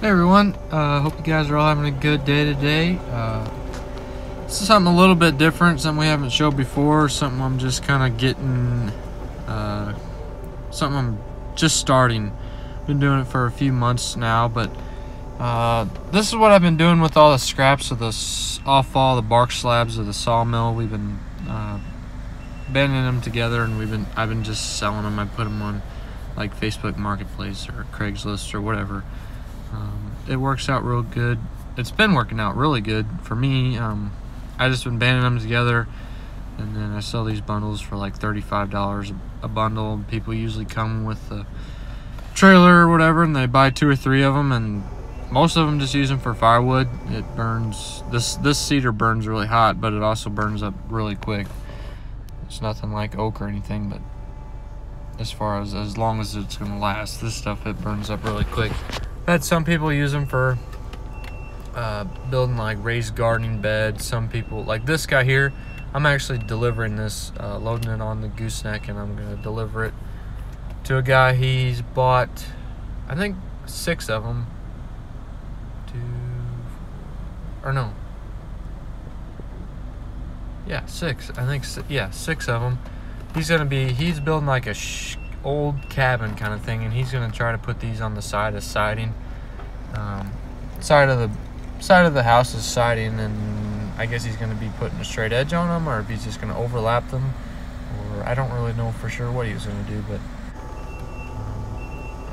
Hey everyone, hope you guys are all having a good day today. This is something a little bit different, something we haven't showed before, something I'm just kind of getting, something I'm just starting. Been doing it for a few months now, but this is what I've been doing with all the scraps of the off-fall, the bark slabs of the sawmill. We've been bending them together, and I've been just selling them. I put them on like Facebook Marketplace or Craigslist or whatever. It works out real good. It's been working out really good for me. I just been banding them together, and then I sell these bundles for like $35 a bundle. People usually come with a trailer or whatever, and they buy 2 or 3 of them, and most of them just use them for firewood. It burns, this cedar burns really hot, but it also burns up really quick. It's nothing like oak or anything, but as far as long as it's gonna last, this stuff, it burns up really quick. I've had some people use them for building like raised gardening beds. Some people, like this guy here, I'm actually delivering this, loading it on the gooseneck, and I'm gonna deliver it to a guy. He's bought, I think, 6 of them. 6. I think, yeah, 6 of them. He's building like a old cabin kind of thing, and he's gonna try to put these on the side as siding. Side of the house is siding, and I guess he's gonna be putting a straight edge on them, or if he's just gonna overlap them, or I don't really know for sure what he was gonna do, but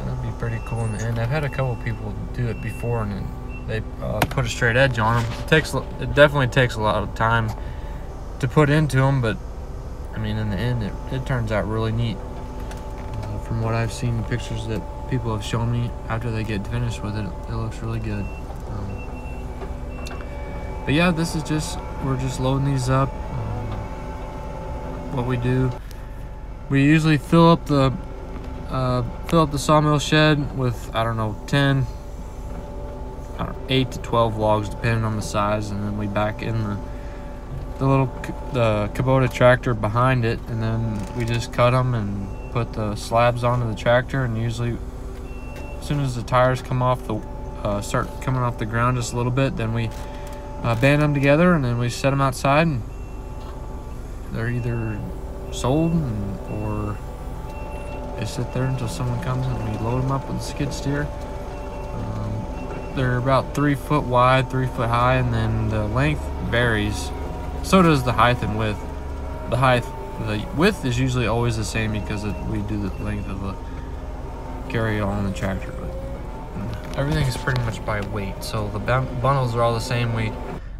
that'd be pretty cool in the end. I've had a couple people do it before, and they put a straight edge on them. It definitely takes a lot of time to put into them, but I mean, in the end, it turns out really neat. From what I've seen, pictures that people have shown me after they get finished with it, it looks really good. But yeah, this is we're just loading these up. What we do, we usually fill up the sawmill shed with, I don't know, 8 to 12 logs, depending on the size, and then we back in the Kubota tractor behind it, and then we just cut them and put the slabs onto the tractor. And usually as soon as the tires come off start coming off the ground just a little bit, then we band them together, and then we set them outside, and they're either sold or they sit there until someone comes and we load them up with a skid steer. They're about 3 foot wide, 3 foot high, and then the length varies. So does the height and width. The width is usually always the same because we do the length of the carry on the tractor, but everything is pretty much by weight. So the bundles are all the same.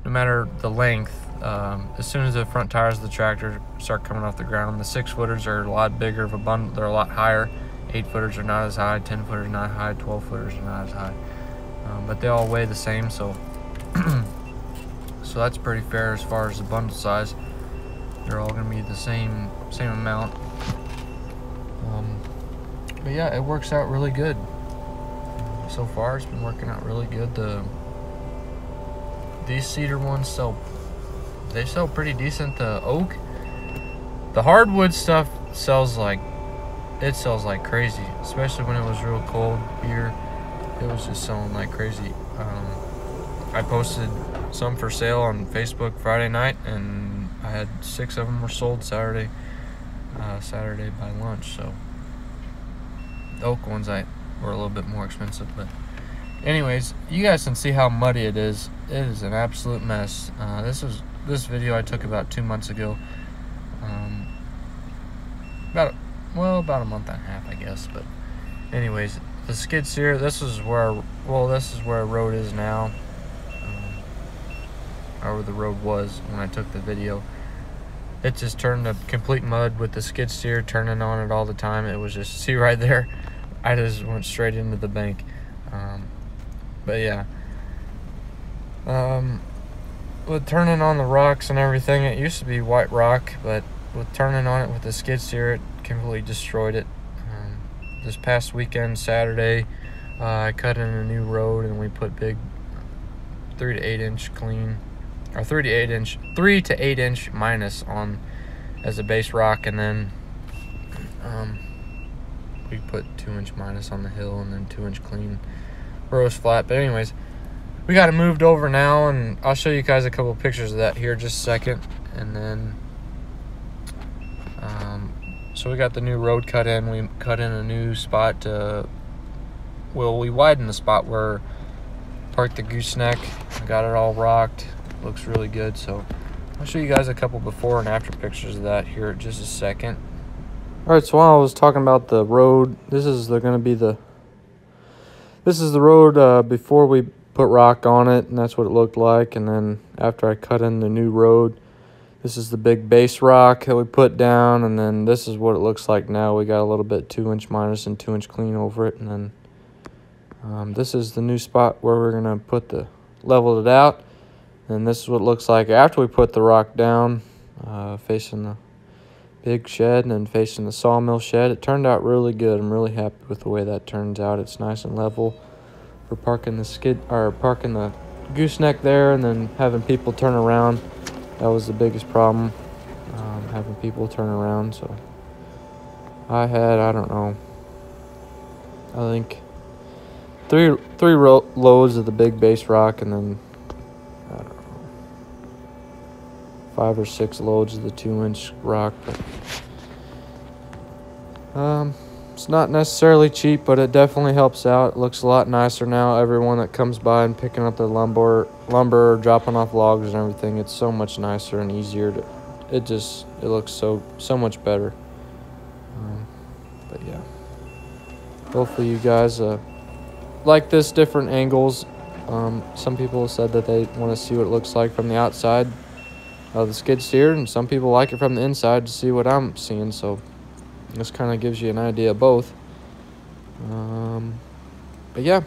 No matter the length, as soon as the front tires of the tractor start coming off the ground, the 6-footers are a lot bigger of a bundle. They're a lot higher. 8-footers are not as high. 10-footers not high. 12-footers are not as high. But they all weigh the same, so so that's pretty fair as far as the bundle size. They're all gonna be the same amount. But yeah, it works out really good. So far, it's been working out really good. These cedar ones sell pretty decent. The oak, the hardwood stuff sells like crazy, especially when it was real cold here. It was just selling like crazy. I posted some for sale on Facebook Friday night, and I had 6 of them were sold Saturday by lunch. So the oak ones were a little bit more expensive, but anyways, you guys can see how muddy it is. It is an absolute mess. This video I took about 2 months ago. About a month and a half, I guess. But anyways, the skid steer, this is where a road is now, or where the road was when I took the video. It just turned to complete mud with the skid steer turning on it all the time. It was just, see right there, I just went straight into the bank. But yeah, with turning on the rocks and everything, it used to be white rock, but with turning on it with the skid steer, it completely destroyed it. This past weekend, Saturday, I cut in a new road, and we put big 3 to 8 inch clean, or 3 to 8 inch minus on as a base rock, and then we put 2 inch minus on the hill, and then 2 inch clean rose flat. But anyways, we got it moved over now, and I'll show you guys a couple pictures of that here in just a second. And then so we got the new road cut in. We cut in a new spot we widened the spot where parked the gooseneck. Got it all rocked. Looks really good. So I'll show you guys a couple before and after pictures of that here in just a second. All right, so while I was talking about the road, this is the road before we put rock on it, and that's what it looked like. And then after I cut in the new road, this is the big base rock that we put down, and then this is what it looks like now. We got a little bit 2-inch minus and 2-inch clean over it, and then this is the new spot where we're gonna level it out. And this is what it looks like after we put the rock down, facing the big shed and then facing the sawmill shed. It turned out really good. I'm really happy with the way that turns out. It's nice and level. We're parking the gooseneck there, and then having people turn around. That was the biggest problem, having people turn around. So I had, I don't know, I think three loads of the big base rock, and then I don't know, 5 or 6 loads of the 2-inch rock. But it's not necessarily cheap, but it definitely helps out. It looks a lot nicer now. Everyone that comes by and picking up the lumber, dropping off logs and everything, it's so much nicer and easier to. It looks so much better. But yeah, hopefully you guys like this different angles. Some people said that they want to see what it looks like from the outside of the skid steer, and some people like it from the inside to see what I'm seeing. So this kind of gives you an idea of both. But yeah,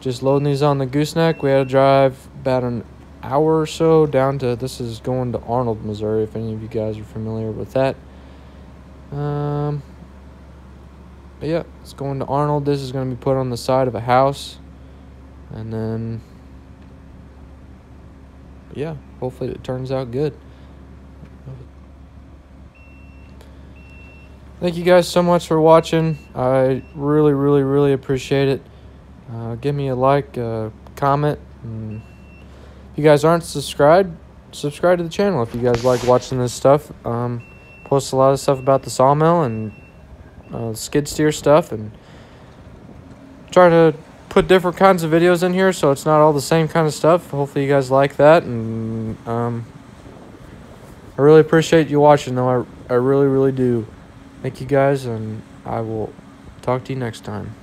just loading these on the gooseneck. We had to drive about an hour or so down to, this is going to Arnold, Missouri, if any of you guys are familiar with that. But yeah, it's going to Arnold. This is going to be put on the side of a house, and then yeah, hopefully it turns out good. Thank you guys so much for watching. I really appreciate it. Give me a like, comment, and if you guys aren't subscribed, subscribe to the channel if you guys like watching this stuff. Post a lot of stuff about the sawmill and skid steer stuff, and try to put different kinds of videos in here so it's not all the same kind of stuff. Hopefully you guys like that, and I really appreciate you watching, though. I really do. Thank you guys, and I will talk to you next time.